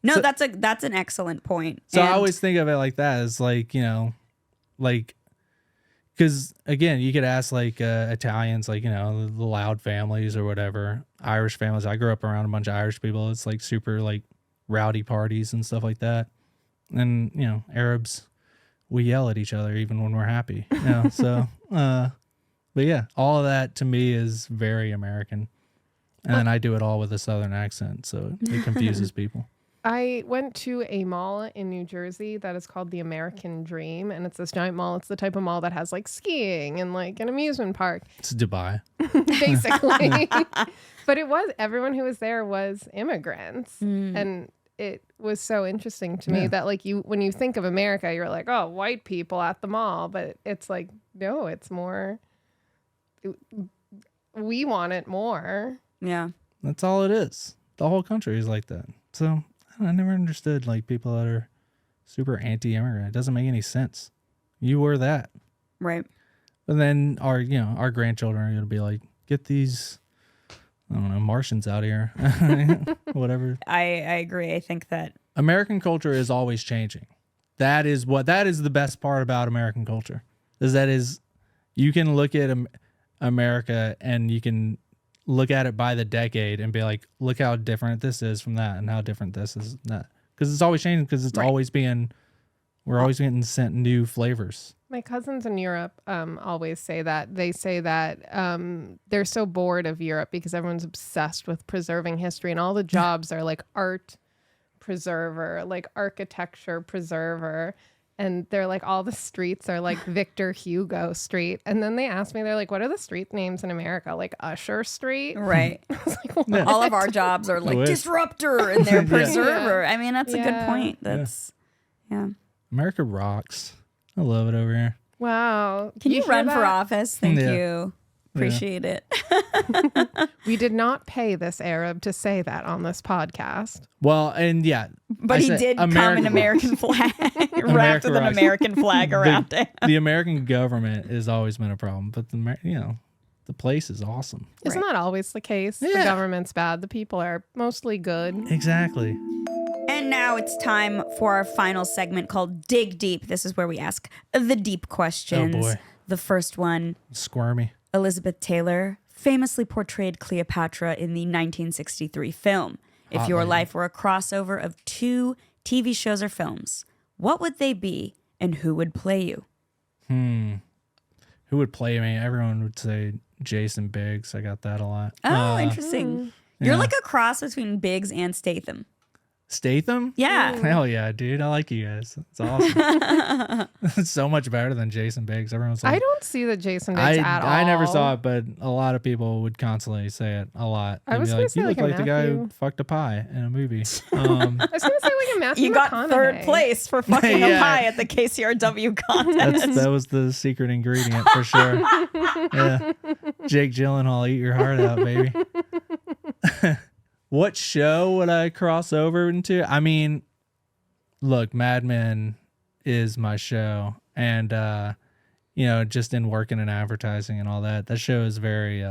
no, So- that's an excellent point. So And I always think of it like that, as like, you know, like, because again, you could ask like Italians, like, you know, the loud families or whatever, Irish families. I grew up around a bunch of Irish people. It's like super like rowdy parties and stuff like that. And, you know, Arabs, we yell at each other even when we're happy. You know, so, but yeah, all of that to me is very American. And then I do it all with a Southern accent, so it confuses people. I went to a mall in New Jersey that is called the American Dream, and it's this giant mall. It's the type of mall that has like skiing and like an amusement park, It's Dubai. basically. But everyone who was there was immigrants, and it was so interesting to me that like when you think of America, you're like, oh, white people at the mall, but it's like, no, it's more. We want it more. yeah. That's all it is. The whole country is like that. So I never understood like people that are super anti-immigrant. It doesn't make any sense. You were that. Right. But then our grandchildren are going to be like, get these, I don't know, Martians out here. Whatever. I agree. I think that American culture is always changing. That is the best part about American culture. Is you can look at America and you can look at it by the decade and be like, look how different this is from that and how different this is from that. Because it's always changing, because it's always we're always getting sent new flavors. My cousins in Europe always say that. They say that they're so bored of Europe because everyone's obsessed with preserving history, and all the jobs are like art preserver, like architecture preserver. And they're like, all the streets are like Victor Hugo Street. And then they asked me, they're like, what are the street names in America? Like Usher Street? right. I was like, what? All of our jobs are like wish. disruptor and they're preserver. I mean, that's a good Yeah. point. That's yeah. America rocks. I love it over here. Wow. Can you hear run for that? office? Thank Yeah. you. Appreciate it. We did not pay this Arab to say that on this podcast. Well, and yeah. But I he said did come America an American flag wrapped America with an rocks. American flag around it. The American government has always been a problem, but the place is awesome. Isn't that always the case? The Yeah. government's bad. The people are mostly good. Exactly. And now it's time for our final segment called Dig Deep. This is where we ask the deep questions. Oh, boy. The first one, Squirmy. Elizabeth Taylor famously portrayed Cleopatra in the 1963 film. If Hot your lady. life were a crossover of 2 TV shows or films, what would they be and who would play you? Who would play me? Everyone would say Jason Biggs. I got that a lot. Oh, interesting. You're yeah. like a cross between Biggs and Statham. Statham? Yeah. Hell yeah, dude. I like you guys. It's awesome. It's so much better than Jason Biggs. Everyone's like, I don't see the Jason Biggs at all. I never saw it, but a lot of people would constantly say it a lot. I They'd was be gonna like, say you like look a like the guy who Matthew- fucked a pie in a movie. I was going to say like a Matthew You got McConaughey. third place for fucking a Yeah. pie at the KCRW contest. That was the secret ingredient for sure. Yeah. Jake Gyllenhaal, eat your heart out, baby. What show would I cross over into? I mean, look, Mad Men is my show. And just in working in advertising and all that. That show is very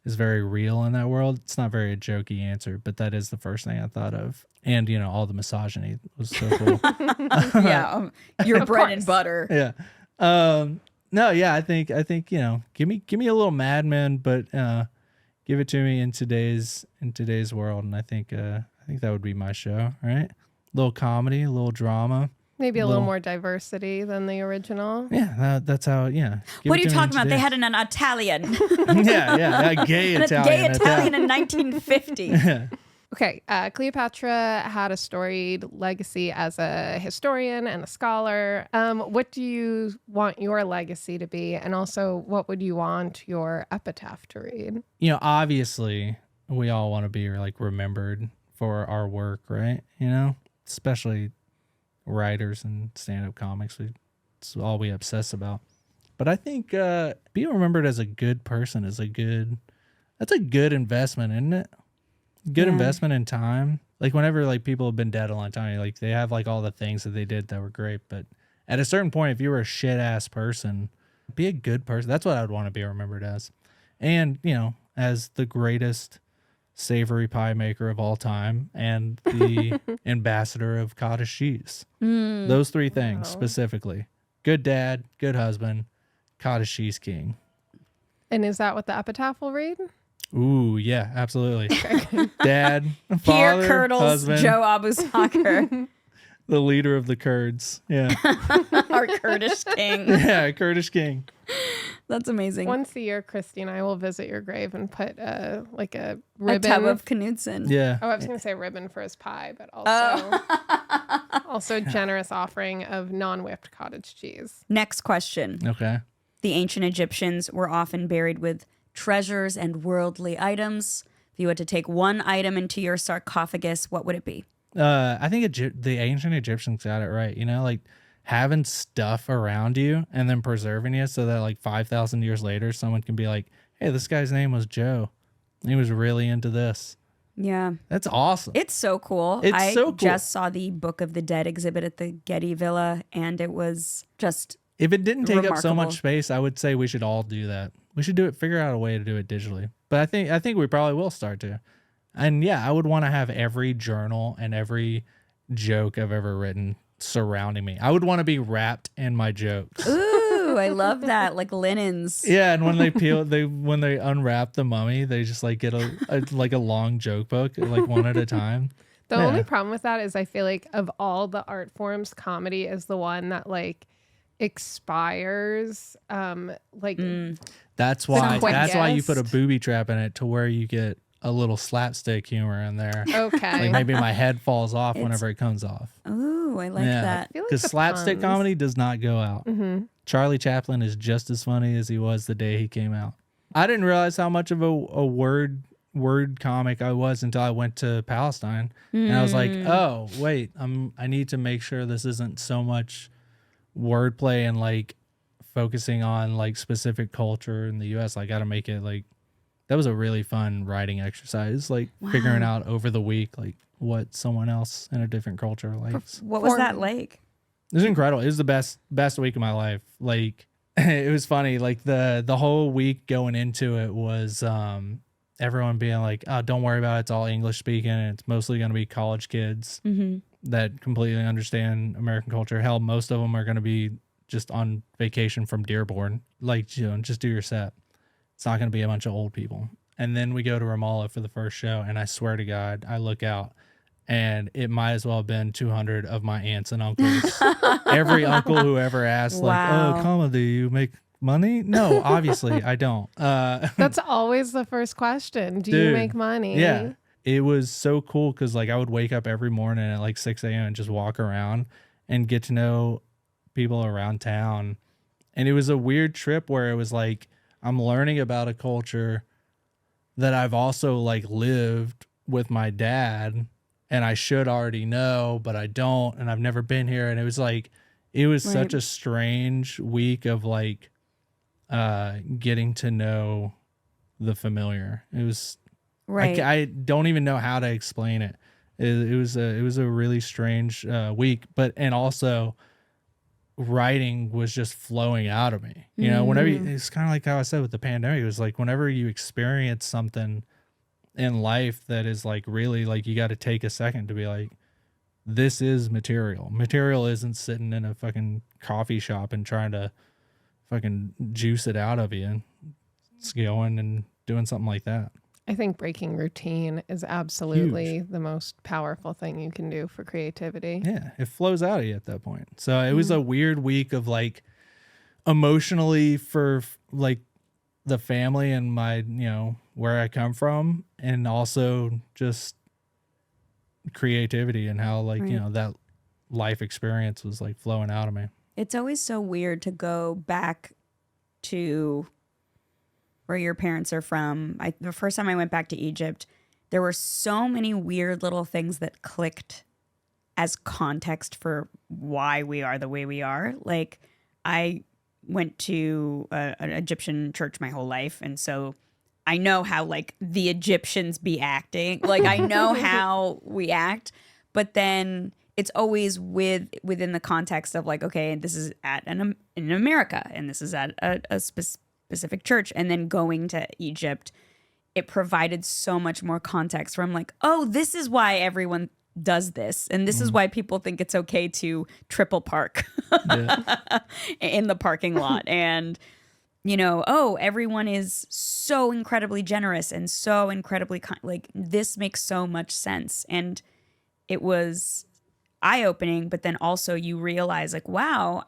real in that world. It's not very a jokey answer, but that is the first thing I thought of. And all the misogyny was so cool. Yeah, your bread and butter. Yeah. No, yeah, I think give me a little Mad Men, but give it to me in today's world, and I think that would be my show, right? A little comedy, a little drama. Maybe a little more diversity than the original. Yeah, that's how. Yeah. What are you talking about? They had an Italian. yeah, a gay Italian. A gay Italian in 1950. Yeah. Okay, Cleopatra had a storied legacy as a historian and a scholar. What do you want your legacy to be? And also, what would you want your epitaph to read? Obviously, we all want to be like remembered for our work, right? Especially writers and stand-up comics. It's all we obsess about. But I think being remembered as a good person that's a good investment, isn't it? Good investment in time. Like whenever like people have been dead a long time, like they have like all the things that they did that were great. But at a certain point, if you were a shit ass person, be a good person. That's what I would want to be remembered as. And, as the greatest savory pie maker of all time and the ambassador of cottage cheese. Those three things specifically. Good dad, good husband, cottage cheese king. And is that what the epitaph will read? Ooh, yeah, absolutely. Dad, father, Here curdles husband, Joe Abousakher, the leader of the Curds. Yeah. our Kurdish king. Yeah, Kurdish king. That's amazing. Once a year, Christy and I will visit your grave and put a ribbon. A tub of Knudsen. Yeah. Oh, I was going to say ribbon for his pie, but also a generous offering of non-whipped cottage cheese. Next question. Okay. The ancient Egyptians were often buried with treasures and worldly items. If you had to take one item into your sarcophagus, what would it be? I think the ancient Egyptians got it right. Like having stuff around you and then preserving it so that like 5,000 years later, someone can be like, hey, this guy's name was Joe. He was really into this. Yeah. That's awesome. It's so cool. It's so cool. Just saw the Book of the Dead exhibit at the Getty Villa, and it was just If it didn't take up so remarkable. much space, I would say we should all do that. We should figure out a way to do it digitally. But I think we probably will start to. And yeah, I would want to have every journal and every joke I've ever written surrounding me. I would want to be wrapped in my jokes. ooh, I love that. Like linens. Yeah, and when they unwrap the mummy, they just like get a long joke book, like one at a time. The only problem with that is I feel like of all the art forms, comedy is the one that like expires. That's why you put a quickest. booby trap in it to where you get a little slapstick humor in there. Okay. Like maybe my head falls off whenever it comes off. Ooh, I like that. I feel like Because the slapstick puns. comedy does not go out. Mm-hmm. Charlie Chaplin is just as funny as he was the day he came out. I didn't realize how much of a word comic I was until I went to Palestine. And I was like, oh, wait, I need to make sure this isn't so much wordplay and like focusing on like specific culture in the US. I got to make it like, that was a really fun writing exercise, like figuring out over the week, like what someone else in a different culture likes. What was that like? It was incredible. It was the best week of my life. Like it was funny. Like the whole week going into it was everyone being like, "Oh, don't worry about it. It's all English speaking. And it's mostly going to be college kids that completely understand American culture. Hell, most of them are going to be just on vacation from Dearborn. Like, just do your set. It's not going to be a bunch of old people." And then we go to Ramallah for the first show, and I swear to God, I look out, and it might as well have been 200 of my aunts and uncles. Every uncle who ever asked, like, Wow. "Oh, comedy, you make money?" No, obviously I don't. That's always the first question. Do you Dude, make money? Yeah. It was so cool because like I would wake up every morning at like 6 a.m. and just walk around and get to know people around town. And it was a weird trip where it was like I'm learning about a culture that I've also like lived with my dad and I should already know, but I don't, and I've never been here. And it was like, it was such a strange week of like getting to know the familiar. It was Right. I don't even know how to explain it. It was a really strange week, and also writing was just flowing out of me. You know, whenever it's kind of like how I said with the pandemic, it was like whenever you experience something in life that is like really like you got to take a second to be like, this is material. Material isn't sitting in a fucking coffee shop and trying to fucking juice it out of you. It's going and doing something like that. I think breaking routine is absolutely the most powerful thing you can do for creativity. Yeah, it flows out of you at that point. So it was a weird week of like emotionally for like the family and my, you know, where I come from, and also just creativity and how like, you know, that life experience was like flowing out of me. It's always so weird to go back to where your parents are from. The first time I went back to Egypt, there were so many weird little things that clicked as context for why we are the way we are. Like, I went to an Egyptian church my whole life, and so I know how like the Egyptians be acting. Like, I know how we act, but then it's always within the context of like, okay, this is in America, and this is at a specific church. And then going to Egypt, it provided so much more context where I'm like, oh, this is why everyone does this, and this is why people think it's okay to triple park in the parking lot. And you know, oh, everyone is so incredibly generous and so incredibly like, this makes so much sense. And it was eye-opening, but then also you realize like, wow,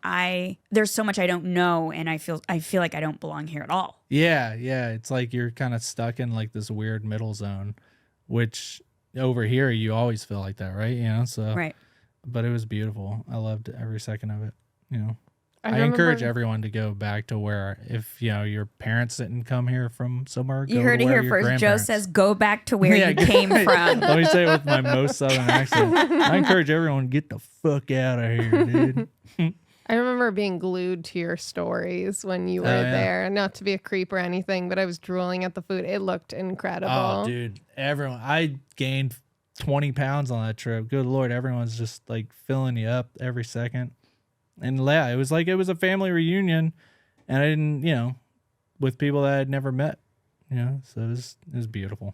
there's so much I don't know, and I feel like I don't belong here at all. Yeah, it's like you're kind of stuck in like this weird middle zone, which over here you always feel like that, right? You know, so right. But it was beautiful. I loved every second of it. You know, I remember, encourage everyone to go back to where, if you know your parents didn't come here from somewhere, you heard it here first. Joe says, "Go back to where you came from." Let me say it with my most southern accent. I encourage everyone to get the fuck out of here, dude. I remember being glued to your stories when you were there. Not to be a creep or anything, but I was drooling at the food. It looked incredible. Oh, dude, I gained 20 pounds on that trip. Good Lord, everyone's just like filling you up every second. And yeah, it was a family reunion, and I didn't, you know, with people that I had never met, you know, so it was beautiful.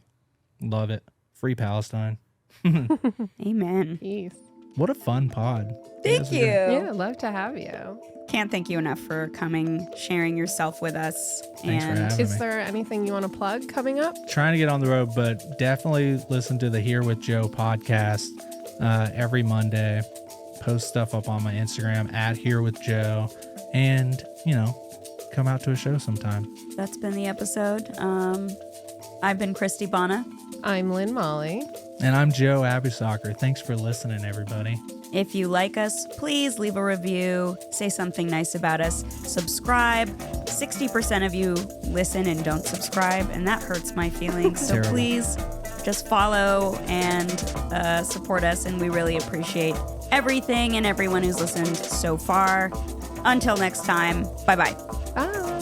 Love it. Free Palestine. Amen. Peace. What a fun pod. Thank you. Yeah, love to have you. Can't thank you enough for coming, sharing yourself with us. Thanks for having me. Is there anything you want to plug coming up? Trying to get on the road, but definitely listen to the Here with Joe podcast every Monday. Post stuff up on my Instagram at Here with Joe, and you know, come out to a show sometime. That's been the episode. I've been Christy Bonna. I'm Lynn Molly. And I'm Joe Abousakher. Thanks for listening, everybody. If you like us, please leave a review, say something nice about us, subscribe. 60% of you listen and don't subscribe, and that hurts my feelings. So Terrible. Please just follow and support us, and we really appreciate everything and everyone who's listened so far. Until next time, bye-bye. Bye.